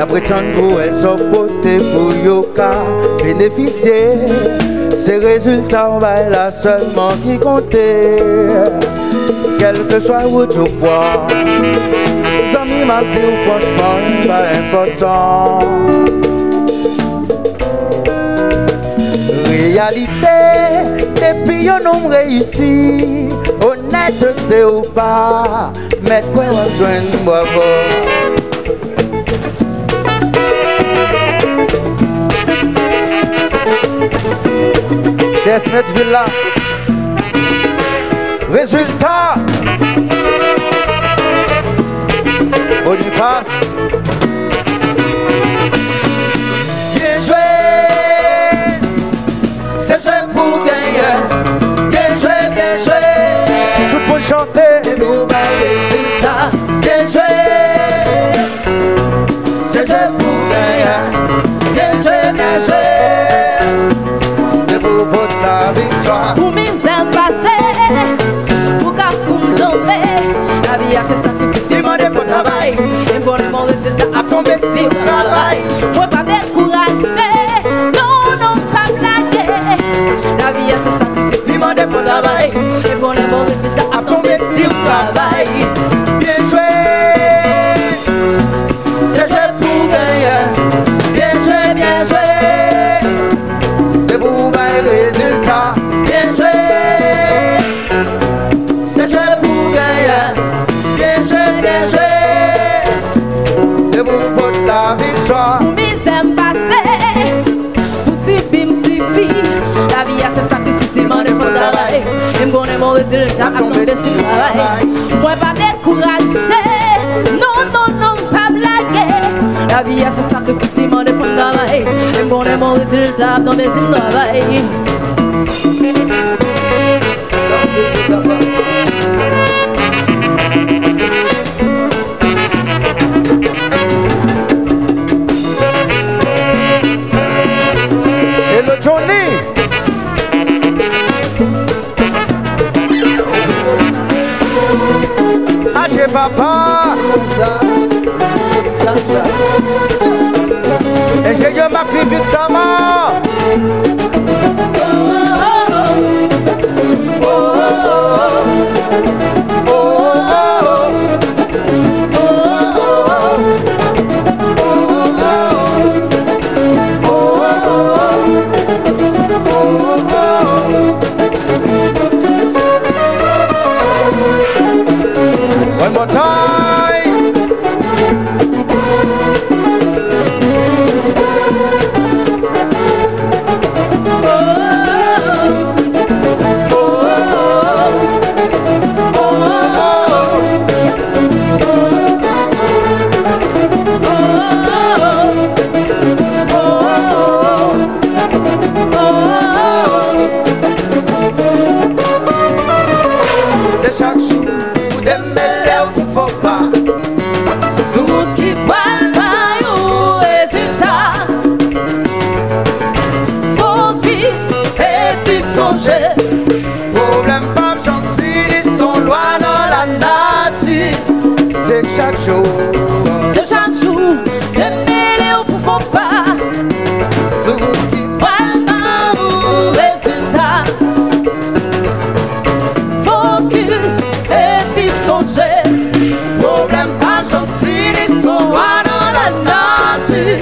Y'a prétendre pour elle s'opposer pour yoka bénéficier. Ces résultats, on va là seulement qui comptait. Quel que soit où tu vois, les amis m'a dit franchement, pas important. Réalité, depuis un homme réussi, honnêteté ou pas, mais quoi on joint bravo. Desmet Villa. Résultat. Boniface. Bien joué. C'est joué pour gagner. Bien joué, bien joué. Tout le monde chanter. Pour ma résultat. Bien joué. C'est joué pour gagner. Bien joué, bien joué. Pour votre victoire. Pour mes âmes passées, pour qu'à fond jamais, la vie a fait sacrifice. Demandez pour travail. Et bon, mon résultat A tombé si au travail. Moi pas décourager, non, non, pas blaguer. La vie a fait sacrifice. Demandez pour travail. Et bon, mon résultat A tombé si au travail. Bien joué. C'est joué pour gagner. Bien joué, bien joué. C'est pour les résultats. Bien joué. C'est joué pour gagner. Bien joué, bien joué. C'est pour votre la victoire. Pour mes âmes passées, pour si bim, si pi. La vie a fait sacrifice, demandez pour travail. Et bon, mon résultat a tombé sur le travail. Moi pas décourager, non, non, non, pas blaguer. La vie a fait sacrifice, demandez pour travail. Et bon, mon résultat a tombé sur le travail. Dansez sur la voie. Hello Johnny. Adieu papa. Et j'ai eu ma fille Big Sama. One more time. C'est chaque jour où des mêlés ou faut pas. Tout qui parle pas au résultat. Focus et puis songer. Problème pas, j'en finis, sont loin dans la nature. C'est chaque jour. C'est chaque jour des mêlés ou faut pas. Tout qui Parle pas au résultat. Focus et puis songer. problème pas, j'en finis, sont loin dans la nature.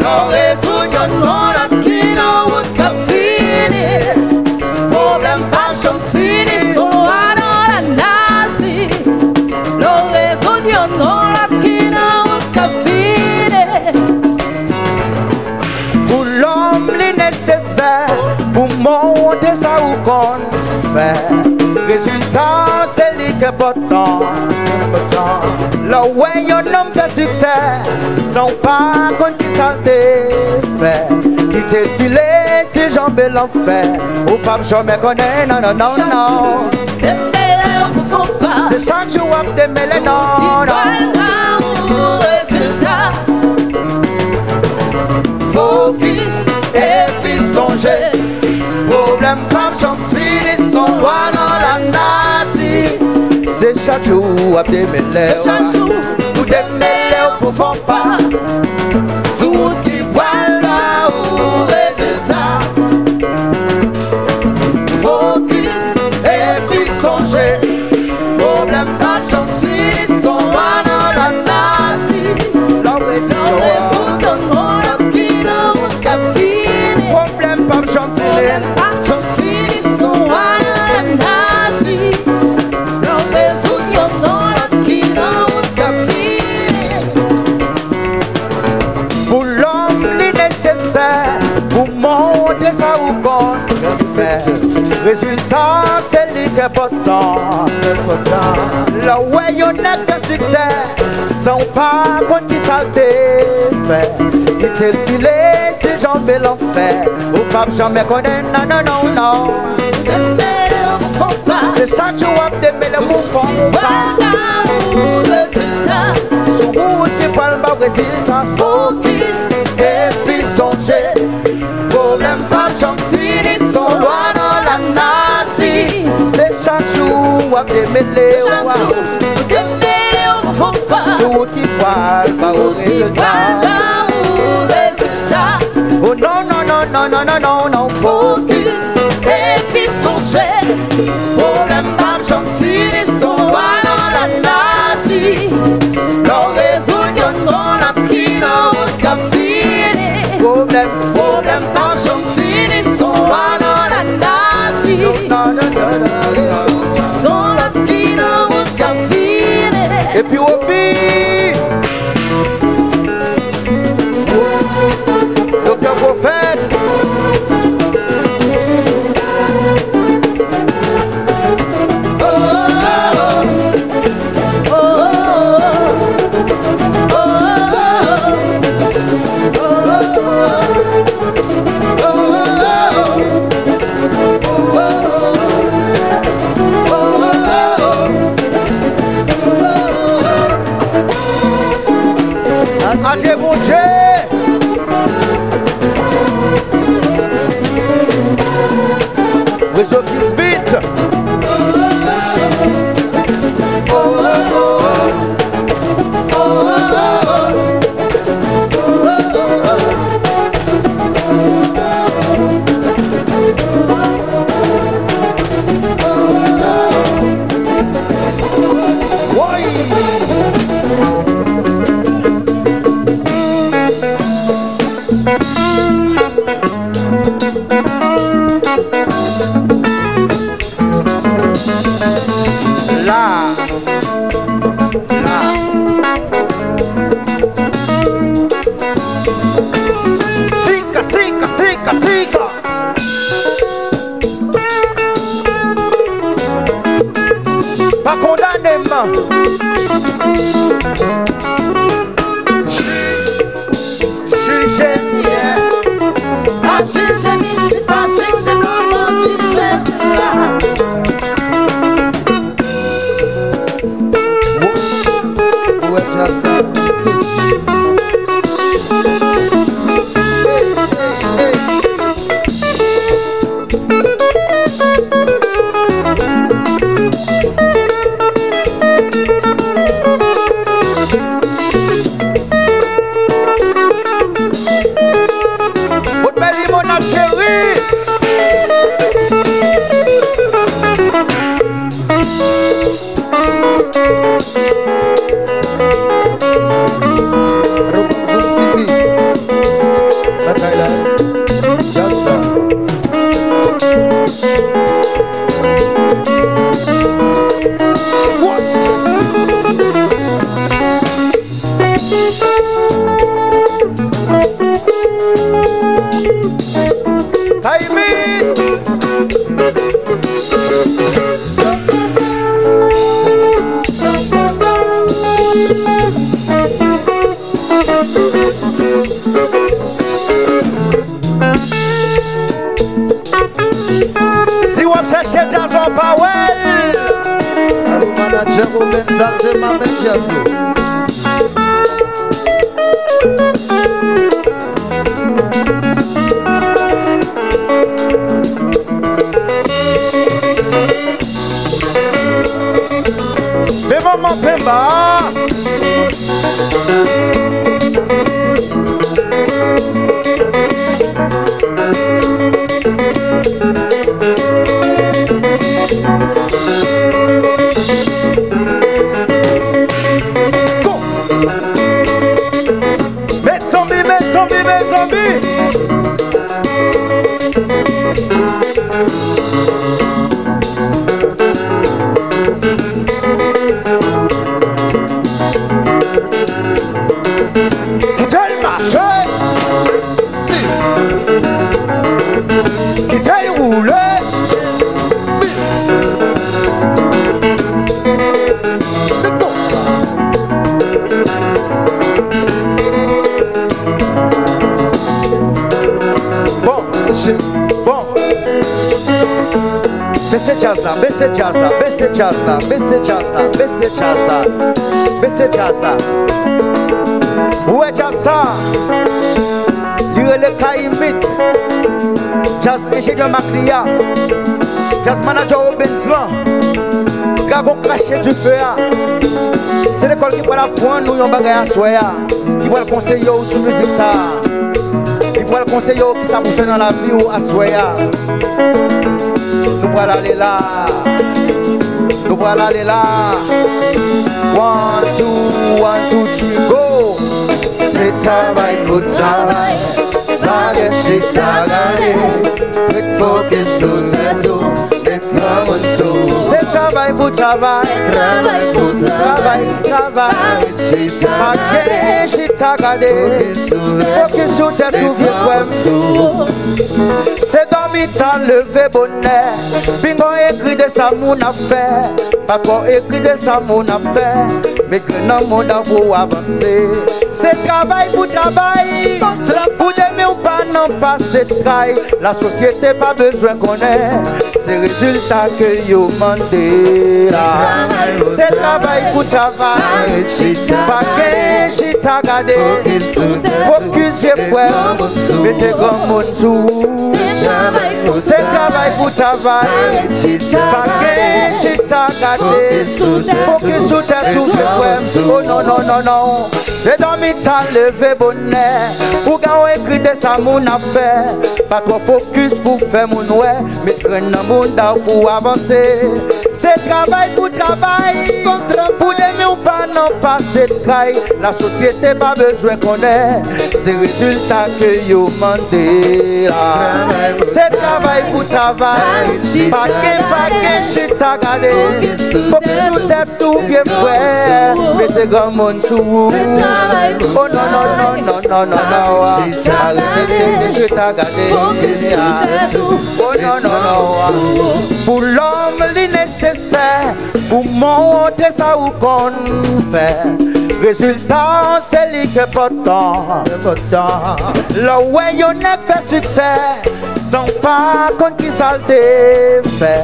Non résoudre non la qui n'a pas fini. Problème pas j'en finis sont dans la nature. Non résoudre non la qui n'a pas fini. Pour l'homme, les nécessaire pour monter ça ou qu'on fait. Résultat, c'est l'important. Là où un homme fait succès, sans pas qu'on qui ça fait. Quitter le filet, si j'en vais l'enfer. Au pape, je me connais, non, non, non, non. Des mêlés ou faut pas. C'est chaque jour à des mêlés, non, non. Résultat. Focus et puis songer. Problème pas, j'en finis, sont loin dans la nature. C'est chaque jour à des mêlés. C'est chaque jour ou des mêlés. pour fond pas. Sous qui poil là ou résultat. Focus et puis songer. Problème pas de chance, fini son mal dans la nature. La raison donne mon qui n'a pas fini. Problème pas de chance, fini son mal dans la nature. La raison donne mon qui n'a pas fini. Pour l'homme, nécessaire pour montrer ça ou qu'on fait. Résultat, c'est l'important. Là où il y a que succès, sans pas contre qui ça fait. Il te filé, c'est jamais l'enfer. Au pape jamais connaît, non, non, non, non. C'est chaque jour à démêler le mouvement. Résultat, sur route qui parle pas résultat, focus et puis songer. Problème pas j'en finis son loi dans la nature. C'est chaque jour à démêler. Chaque jour à démêler au fond pas. Sur route qui parle pas au résultat. Oh non, non, non, non, non, non, non, non, focus et puis songer. Problème pas j'en finis son loi dans la nature. Leur réunion dans la qui n'a aucun fini. Problème pas j'en finis son loi dans la nature. Dans la qui n'a aucun fini. Et puis au pire, docteur prophète. Adieu mon Dieu. Réseau qui se bite. Pas condamné, juge, yeah. Pas juge, mais pas juge, non, juge. Où est-ce que ça? Si vous cherchez Jason Powell, allez manager au Benzante Mamen Jason. Mais maman Pemba Baissez jazz là, baissez jazz là, baissez jazz là, baissez jazz là, baissez jazz là, baissez jazz là. Où est jazz ça? Il est le Kaimit, jazz ingénieur Maclia, jazz manager au Benzlan, dragon craché du feu. C'est l'école qui va la prendre nous, on bagaille à soya, qui va le conseiller sur musique ça, qui va le conseiller qui ça pour faire dans la vie ou à soya. Nous voilà aller là, nous voilà aller là. 1, 2, 1, 2, 3, go. C'est travail pour travail, la gâchette à gagner. Let focus sur tout, let come on tout. C'est travail pour travail, travail pour travail, travail. Pas gâchette à gagner. Focus sur tout, vieux poème. C'est dormi, t'as levé bonheur. Bingo écrit de ça mon affaire. Pas qu'on écrit de ça mon affaire. Mais que non mon pour avancer. C'est travail pour travail. Pour aimer ou pas, non pas c'est travail. La société pas besoin qu'on ait. C'est résultat que yo mandé là. C'est travail pour travail. Pas que chita gade. Focus vieux frère. Mettez comme mon sou. C'est travail pour travail. Pas que chita gade. Focus sur ta tout vieux frère. Oh non non non non. Et dans mes tas levé bonheur. Pour gagner écrit de ça mon affaire. Pas trop focus pour faire mon ouais. Mais prendre un monde pour avancer. C'est travail pour travail. Pour aimer ou pas, non pas c'est travail. La société pas besoin qu'on ait. C'est résultat que yo mandé là. C'est travail pour travail. Pas que chita gade. Faut que tout est tout vieux frère. Mettez grand monde sous. Oh non non non non non non non. Arrêtez je t'ai gardé. Oh non non non. Pour l'homme nécessaire pour monter ça ou qu'on fait. Résultat c'est lui qui est important. Le way on fait succès sans pas contre qui saleté fait.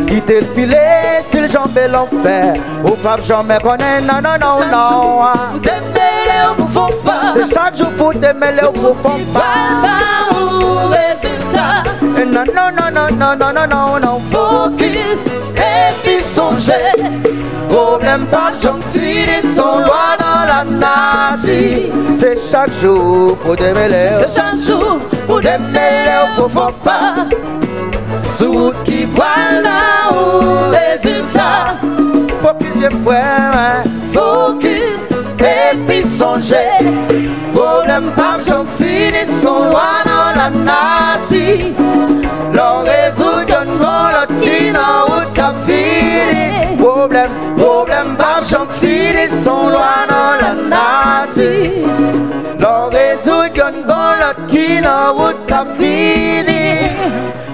Quitter le filet si le jambe est l'enfer. Ou pas jamais connaît non non non non. C'est chaque jour pour démêler au profond pas au résultat. Non non non non non non non non non. Focus et puis songer. Problème pas j'en filer son loi dans la nature. C'est chaque jour pour démêler. C'est chaque jour pour démêler au profond pas. Sur route qui voit là au résultat. Focus et frère. Focus et puis songer. Problème pas j'en finis son loi dans la nature. L'on résout d'un bon l'autre qui n'a aucun fini. Problème pas j'en finis son loi dans la nature. L'on résout d'un bon l'autre qui n'a aucun fini.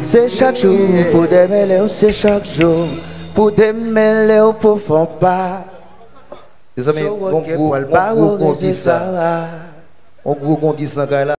C'est chaque jour pour démêler, c'est chaque jour pour démêler au profond pas. Les amis, on gros